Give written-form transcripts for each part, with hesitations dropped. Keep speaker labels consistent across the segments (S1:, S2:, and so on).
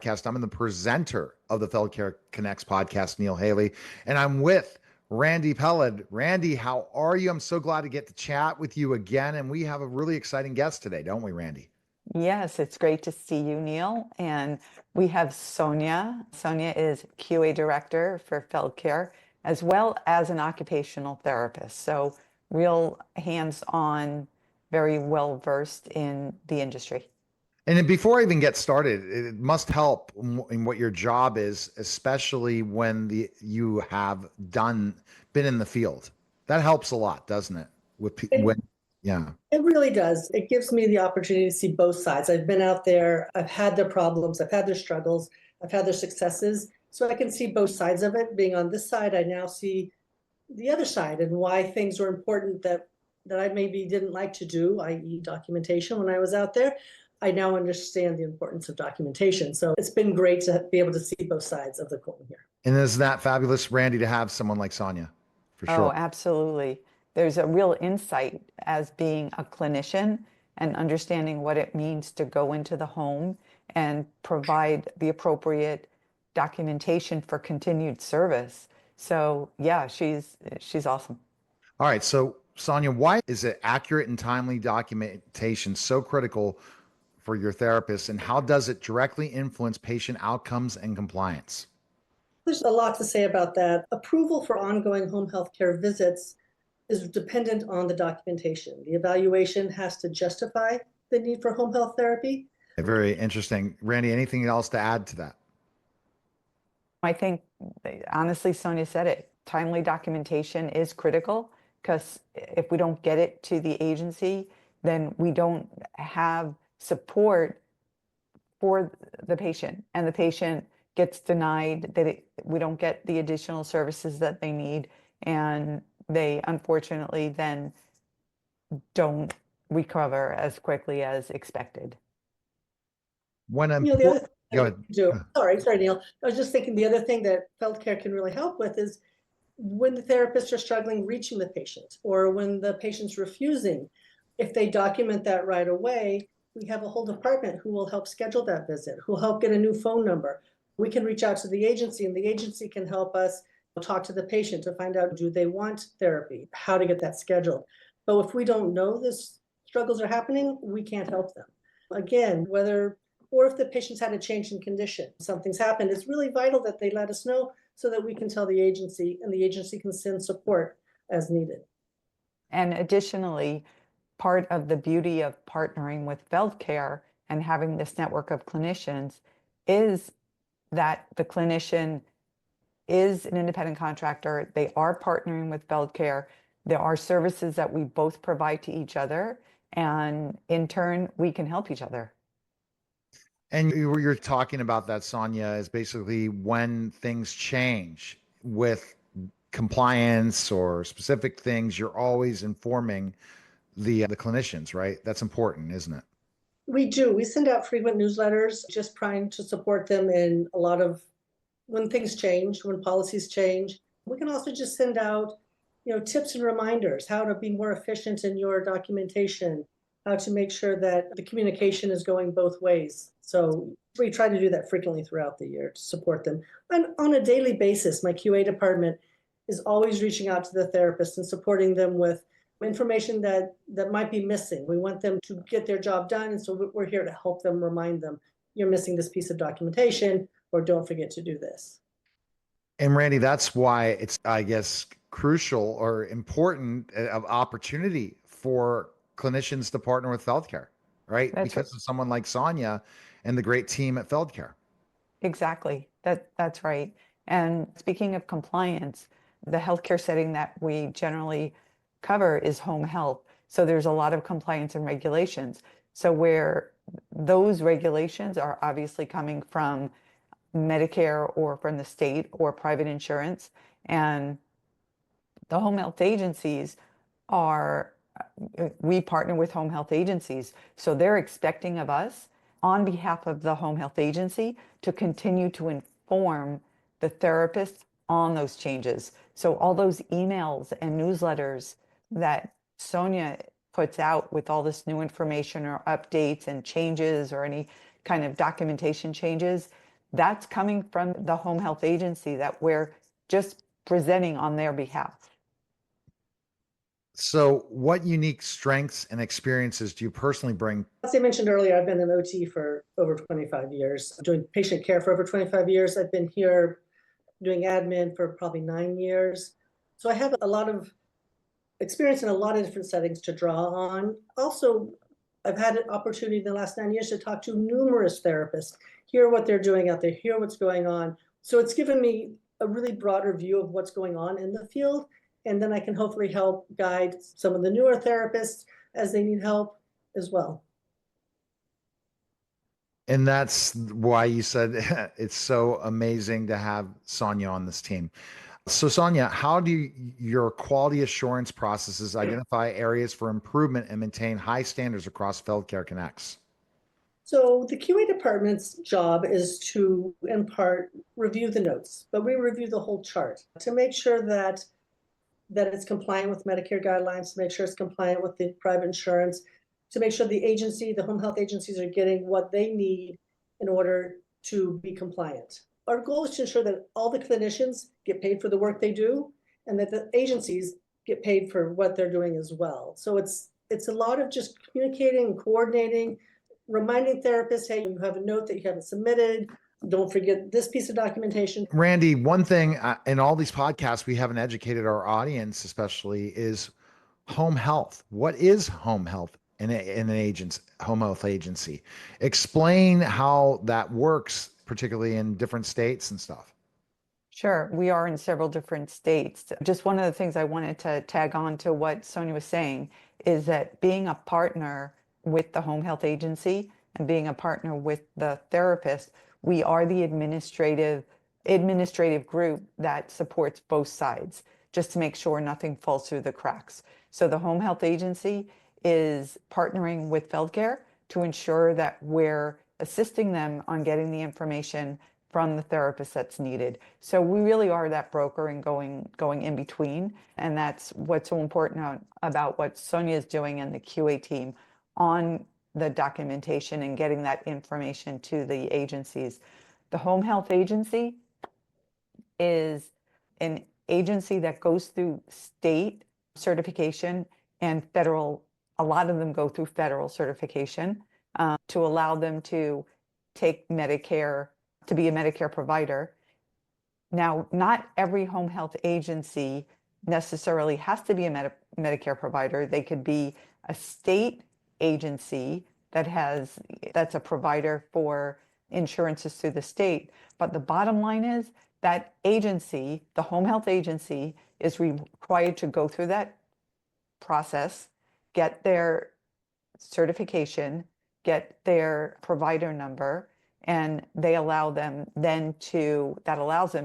S1: Podcast. I'm the presenter of the FeldCare Connects podcast, Neil Haley, and I'm with Randy Peled. Randy, how are you? I'm so glad to get to chat with you again, and we have a really exciting guest today, don't we, Randy?
S2: Yes, it's great to see you, Neil. And we have Sonya. Sonya is QA director for FeldCare, as well as an occupational therapist. So real hands-on, very well versed in the industry.
S1: And then before I even get started, it must help in what your job is, especially when you have been in the field. That helps a lot, doesn't it?
S3: It,
S1: Yeah.
S3: it really does. It gives me the opportunity to see both sides. I've been out there, I've had their problems, I've had their struggles, I've had their successes. So I can see both sides of it. Being on this side, I now see the other side and why things were important that I maybe didn't like to do, i.e. documentation when I was out there. I now understand the importance of documentation. So it's been great to be able to see both sides of the coin here.
S1: And isn't that fabulous, Randy, to have someone like Sonya? For sure.
S2: Oh, absolutely. There's a real insight as being a clinician and understanding what it means to go into the home and provide the appropriate documentation for continued service. So yeah, she's awesome.
S1: All right. So, Sonya, why is it accurate and timely documentation so critical for your therapist, and how does it directly influence patient outcomes and compliance?
S3: There's a lot to say about that. Approval for ongoing home health care visits is dependent on the documentation. The evaluation has to justify the need for home health therapy.
S1: Very interesting. Randy, anything else to add to that?
S2: I think, honestly, Sonya said it. Timely documentation is critical because if we don't get it to the agency, then we don't have support for the patient, and the patient gets denied that we don't get the additional services that they need, and they unfortunately then don't recover as quickly as expected.
S1: When I'm
S3: The other thing
S1: Go ahead.
S3: Sorry, Neil. I was just thinking the other thing that FeldCare can really help with is when the therapists are struggling reaching the patient or when the patient's refusing, if they document that right away, we have a whole department who will help schedule that visit, who will help get a new phone number. We can reach out to the agency and the agency can help us talk to the patient to find out, do they want therapy, how to get that scheduled. But if we don't know this struggles are happening, we can't help them. Again, or if the patient's had a change in condition, something's happened, it's really vital that they let us know so that we can tell the agency and the agency can send support as needed.
S2: And additionally, part of the beauty of partnering with FeldCare and having this network of clinicians is that the clinician is an independent contractor. They are partnering with FeldCare. There are services that we both provide to each other, and in turn, we can help each other.
S1: And you're talking about that, Sonya, is basically when things change with compliance or specific things, you're always informing the clinicians, right? That's important, isn't it?
S3: We do. We send out frequent newsletters, just trying to support them in a lot of when things change, when policies change. We can also just send out, tips and reminders, how to be more efficient in your documentation, how to make sure that the communication is going both ways. So we try to do that frequently throughout the year to support them. And on a daily basis, my QA department is always reaching out to the therapist and supporting them with information that might be missing. We want them to get their job done. And so we're here to help them, remind them, you're missing this piece of documentation, or don't forget to do this.
S1: And Randy, that's why it's, I guess, crucial or important of opportunity for clinicians to partner with FeldCare, right?
S2: That's
S1: Because of someone like Sonya and the great team at FeldCare.
S2: Exactly. That's right. And speaking of compliance, the healthcare setting that we generally cover is home health. So there's a lot of compliance and regulations. So where those regulations are obviously coming from Medicare or from the state or private insurance, and the home health agencies we partner with home health agencies. So they're expecting of us on behalf of the home health agency to continue to inform the therapist on those changes. So all those emails and newsletters that Sonya puts out with all this new information or updates and changes or any kind of documentation changes, that's coming from the home health agency that we're just presenting on their behalf.
S1: So what unique strengths and experiences do you personally bring?
S3: As I mentioned earlier, I've been an OT for over 25 years, doing patient care for over 25 years. I've been here doing admin for probably 9 years. So I have a lot of experience in a lot of different settings to draw on. Also, I've had an opportunity in the last 9 years to talk to numerous therapists, hear what they're doing out there, hear what's going on. So it's given me a really broader view of what's going on in the field. And then I can hopefully help guide some of the newer therapists as they need help as well.
S1: And that's why you said it's so amazing to have Sonya on this team. So Sonya, how do your quality assurance processes identify areas for improvement and maintain high standards across FeldCare Connects?
S3: So the QA department's job is to, in part, review the notes, but we review the whole chart to make sure that it's compliant with Medicare guidelines, to make sure it's compliant with the private insurance, to make sure the agency, the home health agencies are getting what they need in order to be compliant. Our goal is to ensure that all the clinicians get paid for the work they do and that the agencies get paid for what they're doing as well. So it's a lot of just communicating, coordinating, reminding therapists, hey, you have a note that you haven't submitted. Don't forget this piece of documentation.
S1: Randy, one thing in all these podcasts we haven't educated our audience, especially, is home health. What is home health in an agency, home health agency? Explain how that works, particularly in different states and stuff.
S2: Sure, we are in several different states. Just one of the things I wanted to tag on to what Sonya was saying is that being a partner with the home health agency and being a partner with the therapist, we are the administrative group that supports both sides, just to make sure nothing falls through the cracks. So the home health agency is partnering with FeldCare to ensure that we're assisting them on getting the information from the therapist that's needed. So we really are that broker and going in between. And that's what's so important about what Sonya is doing and the QA team on the documentation and getting that information to the agencies. The home health agency is an agency that goes through state certification and federal. A lot of them go through federal certification to allow them to take Medicare, to be a Medicare provider. Now, not every home health agency necessarily has to be a Medicare provider. They could be a state agency that's a provider for insurances through the state. But the bottom line is that agency, the home health agency, is required to go through that process, get their certification, get their provider number, and that allows them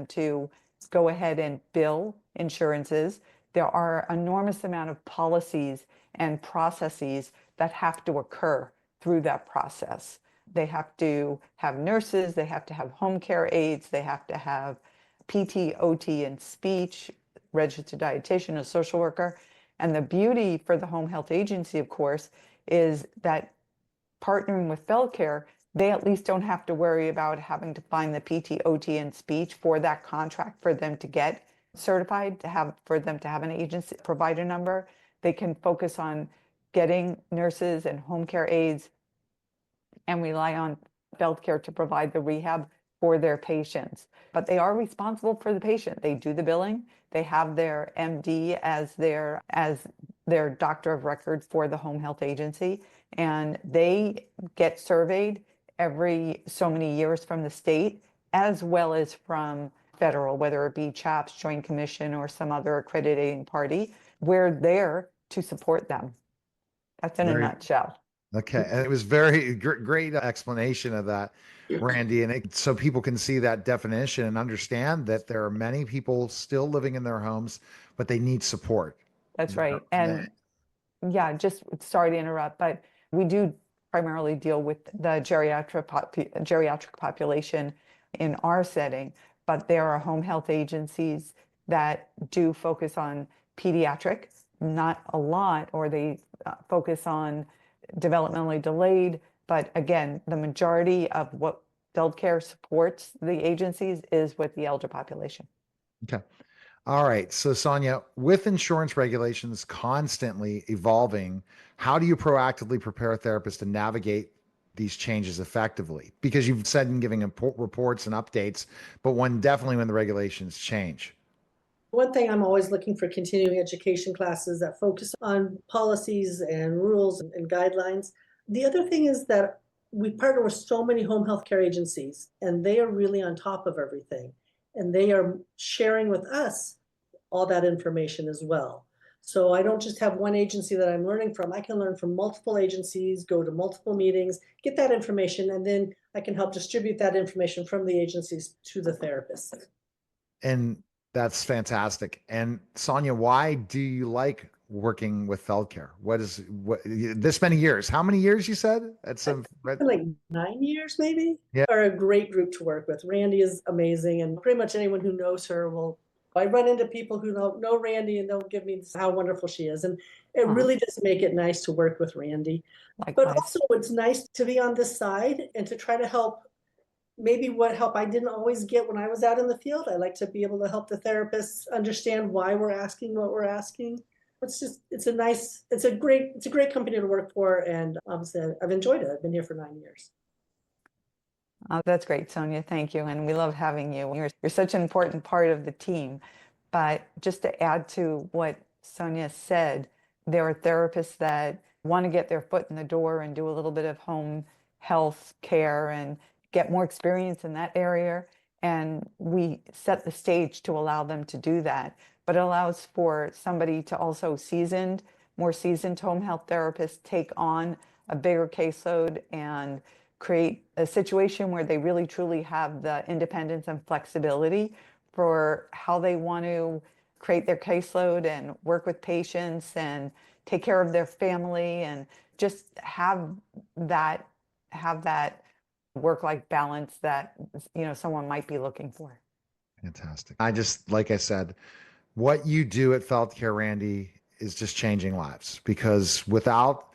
S2: to go ahead and bill insurances. There are enormous amount of policies and processes that have to occur through that process. They have to have nurses, they have to have home care aides, they have to have PT, OT, and speech, registered dietitian, a social worker. And the beauty for the home health agency, of course, is that partnering with FeldCare, they at least don't have to worry about having to find the PT, OT, and speech for that contract for them to get certified, for them to have an agency provider number. They can focus on getting nurses and home care aides and rely on FeldCare to provide the rehab for their patients. But they are responsible for the patient. They do the billing. They have their MD as their doctor of record for the home health agency, and they get surveyed every so many years from the state as well as from federal, whether it be CHAPS, Joint Commission, or some other accrediting party. We're there to support them. That's in a nutshell.
S1: Okay, and it was very great explanation of that, Randy, and so people can see that definition and understand that there are many people still living in their homes, but they need support.
S2: That's right. And yeah, just sorry to interrupt, but we do primarily deal with the geriatric population in our setting, but there are home health agencies that do focus on pediatric, not a lot, or they focus on developmentally delayed. But again, the majority of what FeldCare supports the agencies is with the elder population.
S1: Okay. All right. So, Sonya, with insurance regulations constantly evolving, how do you proactively prepare therapists to navigate these changes effectively? Because you've said in giving reports and updates, but definitely when the regulations change.
S3: One thing, I'm always looking for continuing education classes that focus on policies and rules and guidelines. The other thing is that we partner with so many home health care agencies, and they are really on top of everything. And they are sharing with us all that information as well. So I don't just have one agency that I'm learning from. I can learn from multiple agencies, go to multiple meetings, get that information, and then I can help distribute that information from the agencies to the therapists.
S1: And that's fantastic. And Sonya, why do you like working with FeldCare? What this many years? How many years you said? That's
S3: like 9 years, maybe.
S1: Yeah.
S3: Are a great group to work with. Randy is amazing, and pretty much anyone who knows her will. I run into people who know Randy, and they'll give me how wonderful she is, and it really does make it nice to work with Randy.
S2: Likewise.
S3: But also, it's nice to be on this side and to try to help. Maybe what help I didn't always get when I was out in the field. I like to be able to help the therapists understand why we're asking what we're asking. It's a great company to work for, and obviously I've enjoyed it. I've been here for 9 years.
S2: Oh, that's great, Sonya. Thank you. And we love having you. You're such an important part of the team. But just to add to what Sonya said, there are therapists that want to get their foot in the door and do a little bit of home health care and get more experience in that area. And we set the stage to allow them to do that. But it allows for somebody to also more seasoned home health therapists take on a bigger caseload and create a situation where they really truly have the independence and flexibility for how they want to create their caseload and work with patients and take care of their family and just have that work-life balance that someone might be looking for.
S1: Fantastic. Like I said, what you do at FeldCare, Randy, is just changing lives, because without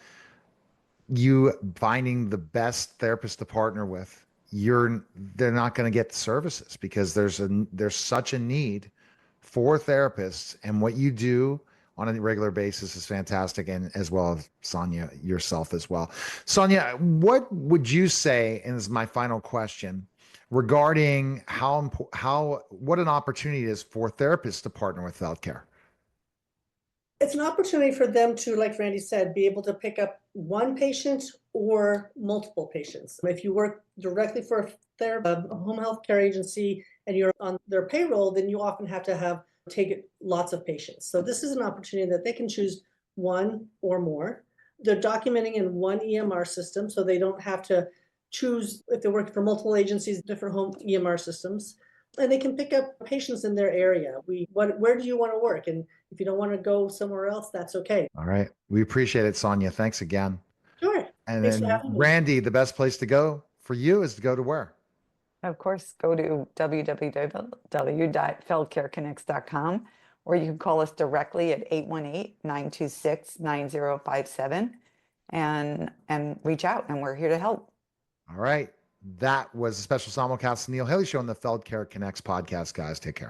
S1: you finding the best therapist to partner with, they're not going to get the services, because there's such a need for therapists, and what you do on a regular basis is fantastic, and as well as Sonya yourself as well. Sonya, what would you say, and this is my final question, regarding what an opportunity it is for therapists to partner with FeldCare?
S3: It's an opportunity for them to, like Randy said, be able to pick up one patient or multiple patients. If you work directly for a home health care agency and you're on their payroll, then you often have to take lots of patients. So this is an opportunity that they can choose one or more. They're documenting in one EMR system, so they don't have to choose, if they're working for multiple agencies, different home EMR systems. And they can pick up patients in their area. Where do you want to work? And if you don't want to go somewhere else, that's okay.
S1: All right. We appreciate it, Sonya. Thanks again.
S3: Sure.
S1: And
S3: Thanks for
S1: then
S3: having me.
S1: Randy, the best place to go for you is to go to where?
S2: Of course, go to www.feldcareconnects.com, or you can call us directly at 818-926-9057 and reach out, and we're here to help.
S1: All right. That was a special simulcast of Neil Haley Show on the FeldCare Connects podcast, guys. Take care.